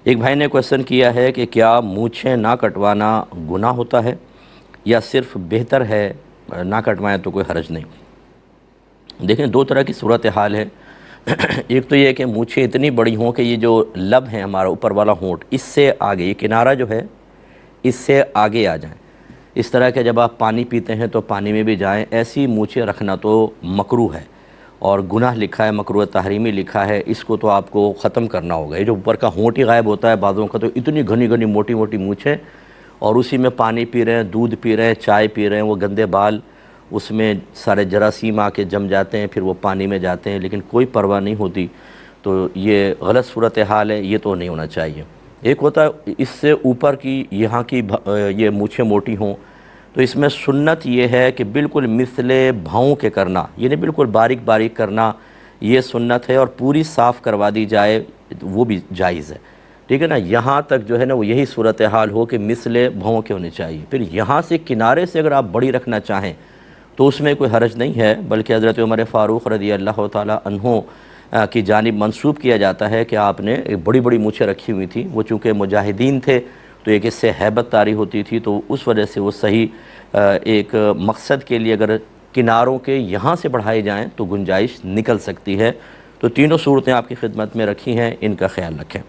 ایک بھائی نے کویشچن کیا ہے کہ کیا مونچھیں نہ کٹوانا گناہ ہوتا ہے یا صرف بہتر ہے نہ کٹوائیں تو کوئی حرج نہیں؟ دیکھیں دو طرح کی صورتحال ہے۔ ایک تو یہ کہ مونچھیں اتنی بڑی ہوں کہ یہ جو لب ہیں ہمارا اوپر والا ہونٹ اس سے آگے، یہ کنارہ جو ہے اس سے آگے آ جائیں، اس طرح کہ جب آپ پانی پیتے ہیں تو پانی میں بھی جائیں، ایسی مونچھیں رکھنا تو مکروہ ہے اور گناہ لکھا ہے، مکروہ تحریمی لکھا ہے، اس کو تو آپ کو ختم کرنا ہوگا۔ یہ جو اوپر کا ہونٹ ہی غائب ہوتا ہے بعضوں کا، تو اتنی گھنی گھنی موٹی موٹی مونچھیں اور اسی میں پانی پی رہے ہیں، دودھ پی رہے ہیں، چائے پی رہے ہیں، وہ گندے بال اس میں سارے جراثیم آ کے جم جاتے ہیں، پھر وہ پانی میں جاتے ہیں، لیکن کوئی پرواہ نہیں ہوتی، تو یہ غلط صورتحال ہے، یہ تو نہیں ہونا چاہیے۔ ایک ہوتا ہے اس سے اوپر کی یہاں کی یہ مونچھیں موٹی ہوں، تو اس میں سنت یہ ہے کہ بالکل مثل بھاؤں کے کرنا، یعنی بالکل باریک باریک کرنا، یہ سنت ہے، اور پوری صاف کروا دی جائے وہ بھی جائز ہے، ٹھیک ہے نا۔ یہاں تک جو ہے نا وہ یہی صورتحال ہو کہ مثل بھاؤں کے ہونے چاہیے، پھر یہاں سے کنارے سے اگر آپ بڑی رکھنا چاہیں تو اس میں کوئی حرج نہیں ہے، بلکہ حضرت عمر فاروق رضی اللہ تعالی عنہ کی جانب منسوب کیا جاتا ہے کہ آپ نے ایک بڑی بڑی مونچھیں رکھی ہوئی تھی، وہ چونکہ مجاہدین تھے تو ایک اس سے ہیبت طاری ہوتی تھی، تو اس وجہ سے وہ صحیح ایک مقصد کے لیے اگر کناروں کے یہاں سے بڑھائے جائیں تو گنجائش نکل سکتی ہے۔ تو تینوں صورتیں آپ کی خدمت میں رکھی ہیں، ان کا خیال رکھیں۔